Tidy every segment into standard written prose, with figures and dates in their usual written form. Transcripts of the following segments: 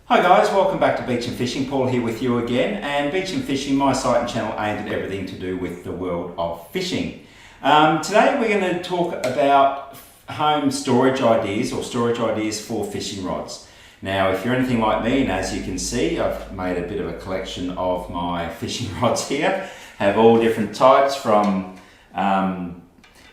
Hi guys, welcome back to Beach and Fishing. Paul here with you again, and Beach and Fishing, my site and channel aimed at everything to do with the world of fishing. Today we're going to talk about home storage ideas or storage ideas for fishing rods. Now if you're anything like me, and as you can see, I've made a bit of a collection of my fishing rods here. Have all different types from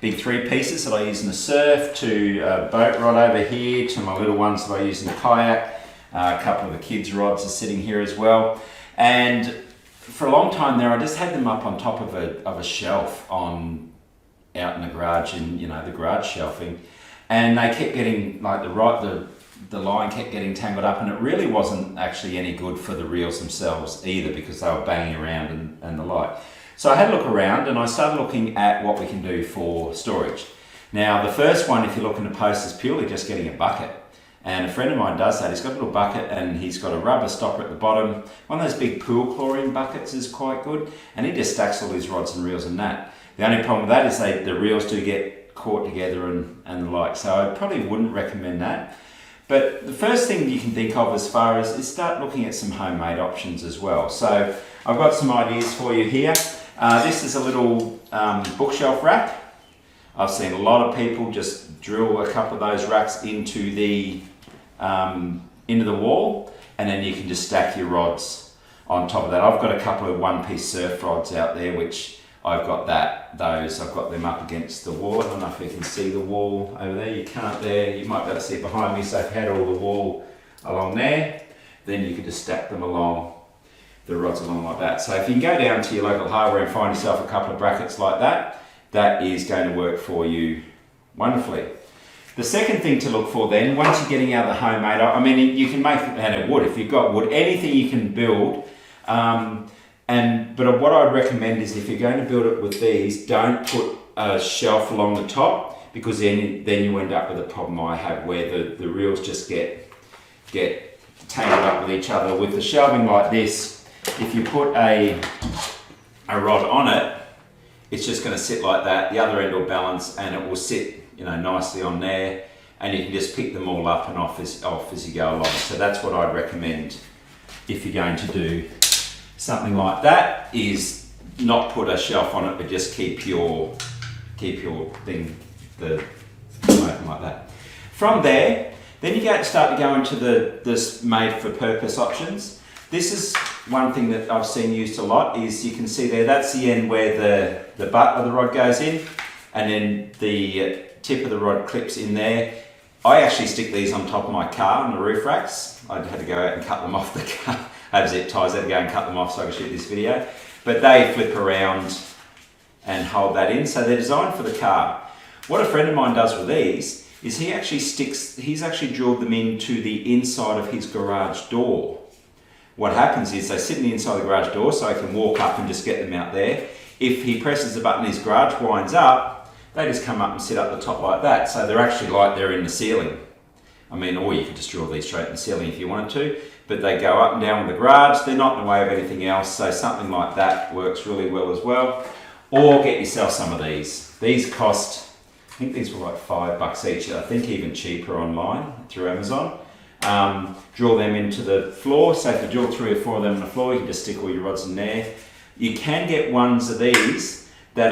big 3-piecers that I use in the surf, to a boat rod over here, to my little ones that I use in the kayak. A couple of the kids' rods are sitting here as well, and for a long time there I just had them up on top of a shelf out in the garage, and the garage shelving, and they kept getting like the line kept getting tangled up, and it really wasn't actually any good for the reels themselves either, because they were banging around and the like. So I had a look around and I started looking at what we can do for storage. Now the first one, if you're looking to post, is purely just getting a bucket. And a friend of mine does that. He's got a little bucket and he's got a rubber stopper at the bottom. One of those big pool chlorine buckets is quite good. And he just stacks all his rods and reels in that. The only problem with that is the reels do get caught together and the like. So I probably wouldn't recommend that. But the first thing you can think of as far as is start looking at some homemade options as well. So I've got some ideas for you here. This is a little bookshelf rack. I've seen a lot of people just drill a couple of those racks into the wall, and then you can just stack your rods on top of that. I've got a couple of 1-piece surf rods out there, which I've got I've got them up against the wall. I don't know if you can see the wall over there. You can't there. You might be able to see it behind me. So if you had all the wall along there, then you could just stack them along, the rods along like that. So if you can go down to your local hardware and find yourself a couple of brackets like that, that is going to work for you wonderfully. The second thing to look for then, once you're getting out of the homemade, I mean, you can make it out of wood. If you've got wood, anything you can build. But what I'd recommend is, if you're going to build it with these, don't put a shelf along the top, because then you end up with a problem I have, where the reels just get tangled up with each other. With the shelving like this, if you put a rod on it, it's just going to sit like that. The other end will balance and it will sit nicely on there, and you can just pick them all up and off as you go along. So that's what I'd recommend if you're going to do something like that, is not put a shelf on it, but just keep your thing open like that. From there, then you start to go into this made for purpose options. This is one thing that I've seen used a lot. Is, you can see there, that's the end where the butt of the rod goes in, and then the tip of the rod clips in there. I actually stick these on top of my car on the roof racks. I had to go out and cut them off the car. I have zip ties, I had to go and cut them off so I could shoot this video. But they flip around and hold that in, so they're designed for the car. What a friend of mine does with these is he's actually drilled them into the inside of his garage door. What happens is they sit in the inside of the garage door, so I can walk up and just get them out there. If he presses the button, his garage winds up, they just come up and sit up the top like that. So they're actually like they're in the ceiling. I mean, or you could just drill these straight in the ceiling if you wanted to, but they go up and down with the garage. They're not in the way of anything else, so something like that works really well as well. Or get yourself some of these. These cost, I think these were like $5 each. I think even cheaper online through Amazon. Drill them into the floor. So if you drill 3 or 4 of them on the floor, you can just stick all your rods in there. You can get ones of these that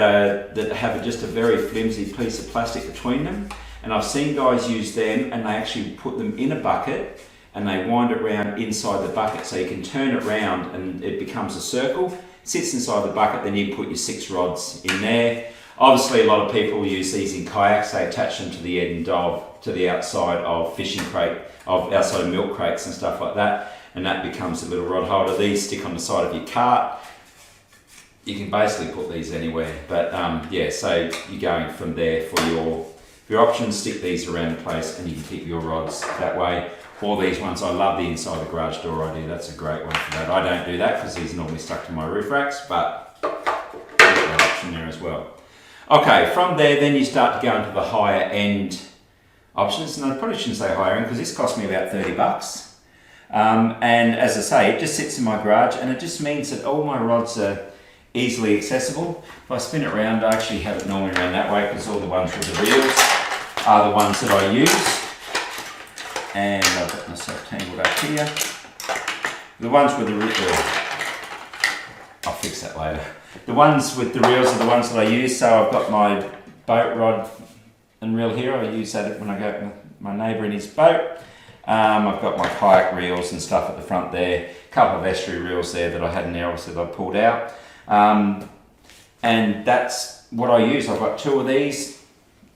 have just a very flimsy piece of plastic between them, and I've seen guys use them, and they actually put them in a bucket and they wind it around inside the bucket, so you can turn it round and it becomes a circle, sits inside the bucket. Then you can put your 6 rods in there. Obviously a lot of people use these in kayaks. They attach them to the end to the outside of outside of milk crates and stuff like that, and that becomes a little rod holder. These stick on the side of your cart. You can basically put these anywhere, but yeah, so you're going from there for your options. Stick these around the place and you can keep your rods that way. Or these ones, I love the inside the garage door idea. That's a great one for that. I don't do that because these are normally stuck to my roof racks, but there's an option there as well. Okay, from there then you start to go into the higher end options, and I probably shouldn't say higher end because this cost me about $30. And as I say, it just sits in my garage, and it just means that all my rods are easily accessible. If I spin it around, I actually have it normally around that way, because all the ones with the reels are the ones that I use. And I've got myself tangled up here. The ones with the I'll fix that later. The ones with the reels are the ones that I use. So I've got my boat rod and reel here. I use that when I go with my neighbour in his boat. I've got my kayak reels and stuff at the front there. A couple of estuary reels there that I had in there, obviously, that I pulled out. And that's what I use. I've got two of these.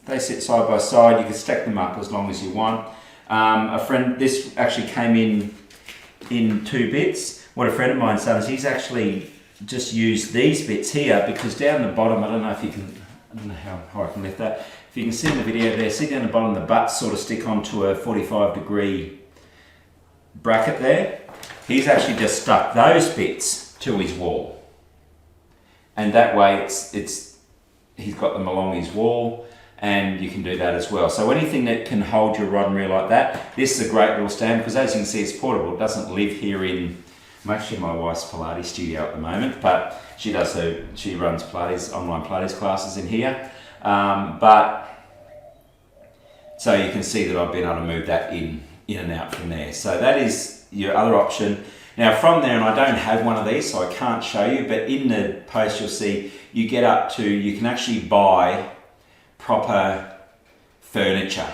They sit side by side. You can stack them up as long as you want. This actually came in two bits. What a friend of mine's done is he's actually just used these bits here, because down the bottom, I don't know how high I can lift that. If you can see in the video there, see down the bottom the butts sort of stick onto a 45-degree bracket there. He's actually just stuck those bits to his wall. And that way he's got them along his wall, and you can do that as well. So anything that can hold your rod and reel like that, this is a great little stand, because as you can see, it's portable. It doesn't live here I'm actually in my wife's Pilates studio at the moment, but she runs Pilates, online Pilates classes in here. So you can see that I've been able to move that in and out from there. So that is your other option. Now from there, and I don't have one of these, so I can't show you, but in the post you'll see you can actually buy proper furniture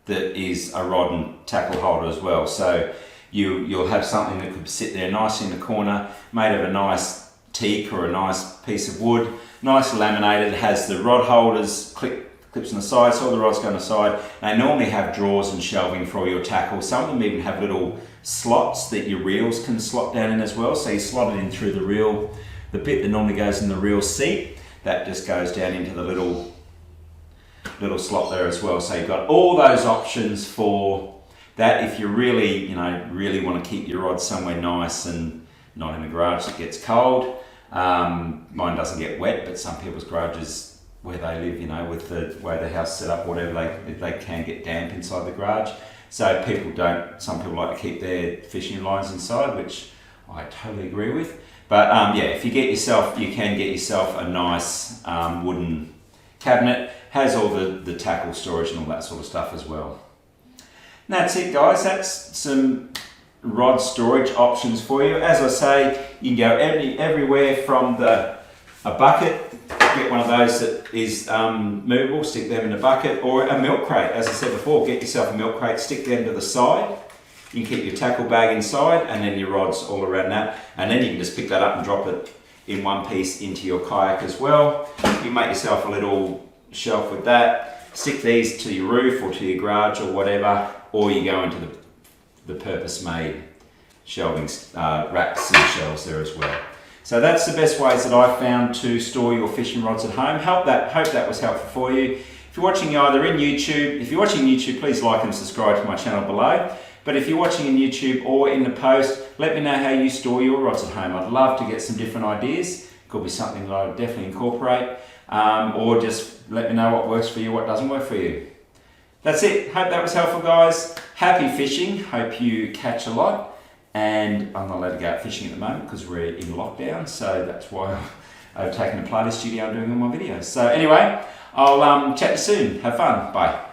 that is a rod and tackle holder as well. So you'll have something that could sit there nice in the corner, made of a nice teak or a nice piece of wood, nice laminated. It has the rod holders, clips on the side, so all the rods go on the side. They normally have drawers and shelving for all your tackle. Some of them even have little slots that your reels can slot down in as well. So you slot it in through the reel, the bit that normally goes in the reel seat, that just goes down into the little slot there as well. So you've got all those options for that if you really want to keep your rod somewhere nice and not in a garage that gets cold. Mine doesn't get wet, but some people's garages where they live, with the way the house is set up, whatever, they can get damp inside the garage. So some people like to keep their fishing lines inside, which I totally agree with. But if you can get yourself a nice wooden cabinet, has all the tackle storage and all that sort of stuff as well. And that's it, guys. That's some rod storage options for you. As I say, you can go everywhere from a bucket, get one of those that is movable, stick them in a bucket, or a milk crate. As I said before, get yourself a milk crate, stick them to the side. You can keep your tackle bag inside, and then your rods all around that. And then you can just pick that up and drop it in one piece into your kayak as well. You make yourself a little shelf with that. Stick these to your roof or to your garage or whatever, or you go into the purpose-made shelving racks and shelves there as well. So that's the best ways that I've found to store your fishing rods at home. Hope that was helpful for you. If you're watching either in YouTube, please like and subscribe to my channel below. But if you're watching in YouTube or in the post, let me know how you store your rods at home. I'd love to get some different ideas. Could be something that I would definitely incorporate. Or just let me know what works for you, what doesn't work for you. That's it. Hope that was helpful, guys. Happy fishing. Hope you catch a lot. And I'm not allowed to go out fishing at the moment because we're in lockdown. So that's why I've taken a Pilates studio and doing all my videos. So anyway, I'll chat to you soon. Have fun. Bye.